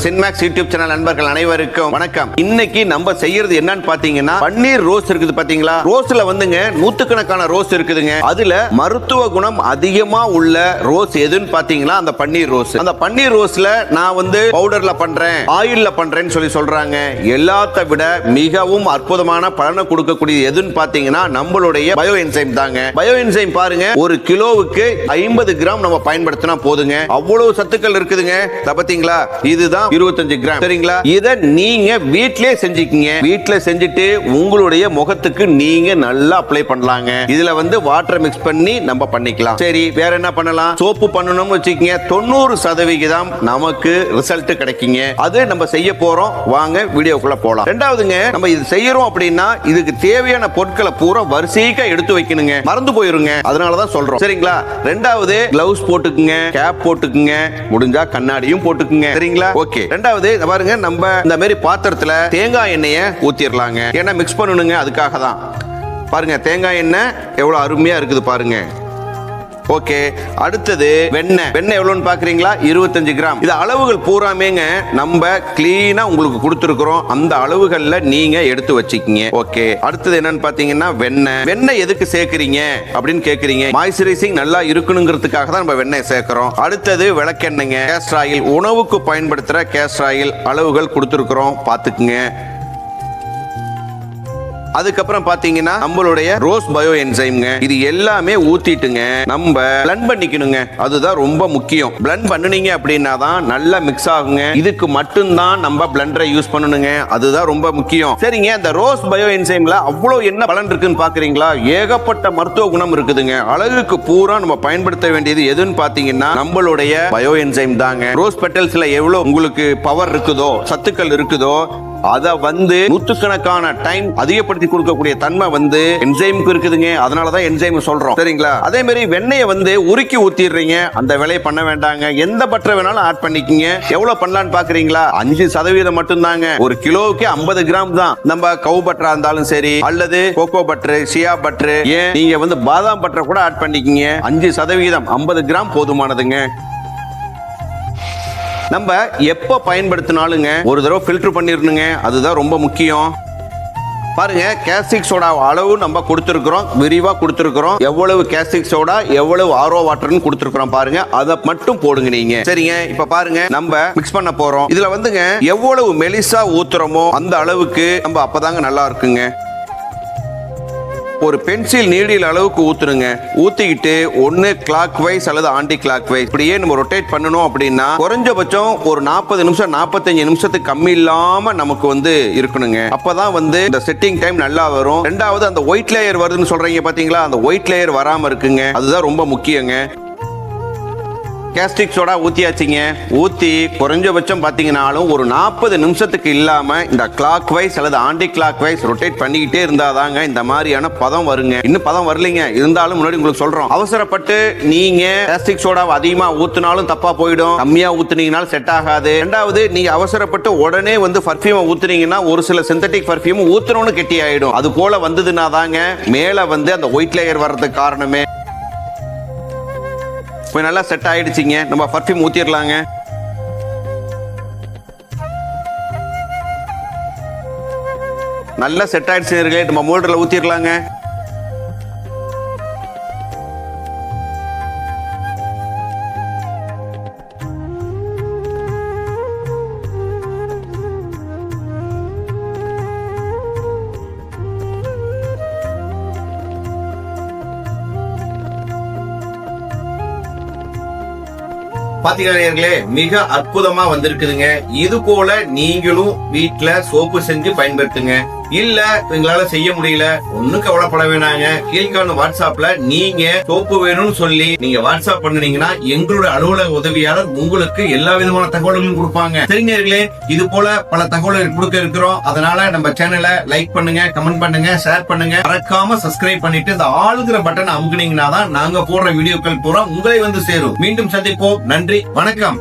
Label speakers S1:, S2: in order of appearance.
S1: சின்மேக்ஸ் YouTube channel நண்பர்கள் அனைவருக்கும் வணக்கம். இன்னைக்கு நம்ம செய்யறது என்னன்னு பாத்தீங்கன்னா பன்னீர் ரோஸ் இருக்குது பாத்தீங்களா. ரோஸ்ல வந்துங்க நூத்துக்கணக்கான ரோஸ் இருக்குதுங்க. அதுல மருத்துவ குணம் அதிகமா உள்ள ரோஸ் எதுன்னு பாத்தீங்கன்னா அந்த பன்னீர் ரோஸ். அந்த பன்னீர் ரோஸ்ல நான் வந்து பவுடர்ல பண்றேன், ஆயில்ல பண்றேன்னு சொல்றாங்க. எல்லாத்த விட மிகவும் அற்புதமான பலனை கொடுக்கக்கூடிய எதுன்னு பாத்தீங்கன்னா நம்மளுடைய பயோ என்சைம் தாங்க. பயோ என்சைம் பாருங்க, ஒரு கிலோவுக்கு 50 கிராம் நம்ம பயன்படுத்தினா போதுங்க. அவ்வளவு சத்துக்கள் இருக்குதுங்க. பாத்தீங்களா, இதுதான் 25 கிராம். சரிங்களா, இத நீங்க வீட்லயே செஞ்சுக்கீங்க. வீட்ல செஞ்சுட்டு உங்களுடைய முகத்துக்கு நீங்க நல்லா அப்ளை பண்ணலாங்க. இதுல வந்து வாட்டர் மிக்ஸ் பண்ணி நம்ம பண்ணிக்கலாம். சரி, வேற என்ன பண்ணலாம்? சோப்பு பண்ணணும்னு வச்சுக்கீங்க, 90% நமக்கு ரிசல்ட் கிடைக்குங்க. அது நம்ம செய்ய போறோம். வாங்க வீடியோக்குள்ள போலாம். ரெண்டாவதுங்க, நம்ம இது செய்யறோம் அப்படின்னா இதுக்கு தேவையான பொருட்களை பூரா வரிசையா எடுத்து வைக்கணுங்க. மறந்து போயிருங்க, அதனாலதான் சொல்றோம். சரிங்களா, ரெண்டாவது கிளவுஸ் போட்டுக்குங்க, கேப் போட்டுக்குங்க, முடிஞ்சா கண்ணாடியும் போட்டுக்குங்க. சரிங்களா, ஓகே. ரெண்டாவது பாருங்க, நம்ம இந்த மாதிரி பாத்திரத்துல தேங்காய் எண்ணெயை ஊத்திரலாங்க. ஏன்னா மிக்ஸ் பண்ணணுங்க, அதுக்காக தான். பாருங்க தேங்காய் எண்ணெய் எவ்வளவு அருமையா இருக்குது பாருங்க. ஓகே, அடுத்தது வெண்ணெய். வெண்ணெய் எவ்வளவுன்னு பாக்குறீங்களா? 25 கிராம். இது அளவுகள் பூராமேங்க நம்ம கிளீனா உங்களுக்கு கொடுத்துருக்கிறோம். அந்த அளவுகள்ல நீங்க எடுத்து வச்சுக்கீங்க. ஓகே, அடுத்தது என்னன்னு பாத்தீங்கன்னா வெண்ணெய். வெண்ணெய் எதுக்கு சேர்க்கிறீங்க அப்படின்னு கேக்குறீங்க. மாய்ஸ்சரைசிங் நல்லா இருக்கணுங்கிறதுக்காக தான் நம்ம வெண்ணெய் சேர்க்கிறோம். அடுத்தது விளக்கெண்ணெய்ங்க, கேஸ்டர் ஆயில், உணவுக்கு பயன்படுத்துற கேஸ்டர் ஆயில் அளவுகள் கொடுத்துருக்கிறோம், பாத்துக்குங்க. அதுக்கப்புறம் பாத்தீங்கன்னா நம்மளுடைய ரோஸ் பயோ என்சைம்ங்க. இது எல்லாமே ஊத்திட்டுங்க நம்ம பிளண்ட் பண்ணிக்கணுங்க. அதுதான் ரொம்ப முக்கியம். பிளண்ட் பண்ணுனீங்க அப்படின்னா தான் நல்லா மிக்ஸ் ஆகுங்க. இதுக்கு மட்டும்தான் நம்ம பிளண்டரை யூஸ் பண்ணணுங்க. அதுதான் ரொம்ப முக்கியம். சரிங்க, இந்த ரோஸ் பயோ என்சைம்ல அவ்வளவு என்ன பலன் இருக்குன்னு பாக்குறீங்களா? ஏகப்பட்ட மருத்துவ குணம் இருக்குதுங்க. அழகுக்கு பூரா நம்ம பயன்படுத்த வேண்டியது எதுன்னு பாத்தீங்கன்னா நம்மளுடைய பயோ என்சைம் தாங்க. ரோஸ் பெட்டல்ஸ்ல எவ்வளவு உங்களுக்கு பவர் இருக்குதோ, சத்துக்கள் இருக்குதோ, அத வந்து நூற்றுக்கணக்கான டைம் அதிகப்படுத்தி கொடுக்கக்கூடிய தன்மை வந்து என்சைமுக்கு இருக்குதுங்க. அதனாலதான் என்சைம் சொல்றோம். சரிங்களா, அதே மாதிரி வெண்ணெயை வந்து உருக்கி ஊத்திடுறீங்க, அந்த வேலையை பண்ண வேண்டாங்க. எந்த பட்டர் வேணாலும் ஆட் பண்ணிக்கீங்க. எவ்வளவு பண்ணலான்னு பாக்குறீங்களா? 5% மட்டும் தாங்க. ஒரு கிலோவுக்கு 50 கிராம் தான். நம்ம கவு பட்டரா இருந்தாலும் சரி, அல்லது கோகோ பட்டர், சியா பட்டர், ஏன் நீங்க வந்து பாதாம் பட்டர் கூட ஆட் பண்ணிக்கீங்க. 5%, 50 கிராம் போதுமானதுங்க. நம்ம எப்ப பயன்படுத்தினாலுங்க ஒரு தடவை ஃபில்டர் பண்ணிரணுங்க. அதுதான் ரொம்ப முக்கியம். பாருங்க, கேஸ்டிக் சோடா அளவு நம்ம கொடுத்திருக்கிறோம், விரிவா கொடுத்திருக்கிறோம். எவ்வளவு கேஸ்டிக் சோடா, எவ்வளவு ஆரோ வாட்டர்னு கொடுத்திருக்கிறோம் பாருங்க. அதை மட்டும் போடுங்க நீங்க. சரிங்க, இப்ப பாருங்க நம்ம மிக்ஸ் பண்ண போறோம். இதுல வந்துங்க எவ்வளவு மெலிசா ஊத்துறோமோ அந்த அளவுக்கு நம்ம அப்பதாங்க நல்லா இருக்குங்க. ஒரு பென்சில் நீடில் அளவுக்கு ஊத்துருங்க. ஊத்திக்கிட்டு ஒன்னு கிளாக் வைஸ் அல்லது ஆன்டி கிளாக் வைஸ் இப்படியே நம்ம ரொட்டேட் பண்ணணும். அப்படின்னா குறைஞ்சபட்சம் ஒரு 40 நிமிஷம் 45 நிமிஷத்துக்கு கம்மி இல்லாம நமக்கு வந்து இருக்கணுங்க. அப்பதான் வந்து இந்த செட்டிங் டைம் நல்லா வரும். ரெண்டாவது, அந்த ஒயிட் லேயர் வருதுன்னு சொல்றீங்க பாத்தீங்களா, அந்த ஒயிட் லேயர் வராம இருக்குங்க. அதுதான் ரொம்ப முக்கியங்க. கேஸ்டிக் சோடா ஊத்தியாச்சுங்க. ஊத்தி குறைஞ்சபட்சம் பாத்தீங்கன்னாலும் ஒரு 40 நிமிஷத்துக்கு இல்லாம இந்த கிளாக் வைஸ் அல்லது ஆன்டி கிளாக் வைஸ் ரொட்டேட் பண்ணிக்கிட்டே இருந்தாதாங்க இந்த மாதிரியான பதம் வருங்க. இன்னும் பதம் வரலைங்க, இருந்தாலும் முன்னாடி உங்களுக்கு சொல்றோம். அவசரப்பட்டு நீங்க கேஸ்டிக் சோடாவை அதிகமா ஊத்தினாலும் தப்பா போயிடும், கம்மியா ஊத்துனீங்கனாலும் செட் ஆகாது. ரெண்டாவது, நீங்க அவசரப்பட்டு உடனே வந்து பர்ஃபியூம் ஊத்துனீங்கன்னா ஒரு சில சிந்தட்டிக் பர்ஃபியூம் ஊத்துறோன்னு கெட்டி ஆயிடும். அது போல வந்ததுன்னா தாங்க மேல வந்து அந்த ஒயிட் லேயர் வர்றதுக்கு காரணமே. நல்லா செட் ஆயிடுச்சுங்க. நம்ம பர்ஃபியூம் ஊத்திரலாங்க. நல்லா செட் ஆயிடுச்சு. நம்ம மோல்டர்ல ஊத்திரலாங்க. பாத்தீங்களா, மிக அற்புதமா வந்திருக்குதுங்க. இது போல நீங்களும் வீட்டுல சோப்பு செஞ்சு பயன்படுத்துங்க. இல்ல எங்களால செய்ய முடியல, ஒண்ணும் கவலைப்பட வேணாங்க. கீழ்காணும் வாட்ஸ்அப்ல நீங்க சோப்பு வேணும்னு சொல்லி நீங்க வாட்ஸ்அப் பண்ணீங்கன்னா எங்களுடைய அலுவலக உதவியாளர் உங்களுக்கு எல்லா விதமான தகவல்களும் கொடுப்பாங்க. தெரிஞ்சவர்களே, இது போல பல தகவல்கள் கொடுக்க இருக்கிறோம். அதனால நம்ம சேனலை லைக் பண்ணுங்க, கமெண்ட் பண்ணுங்க, ஷேர் பண்ணுங்க. மறக்காம சப்ஸ்கிரைப் பண்ணிட்டு இந்த ஆளுங்கிற பட்டன் அமுக்குனீங்கன்னா தான் நாங்க போடுற வீடியோக்கள் பூரா உங்களை வந்து சேரும். மீண்டும் சந்திப்போம். நன்றி, வணக்கம்.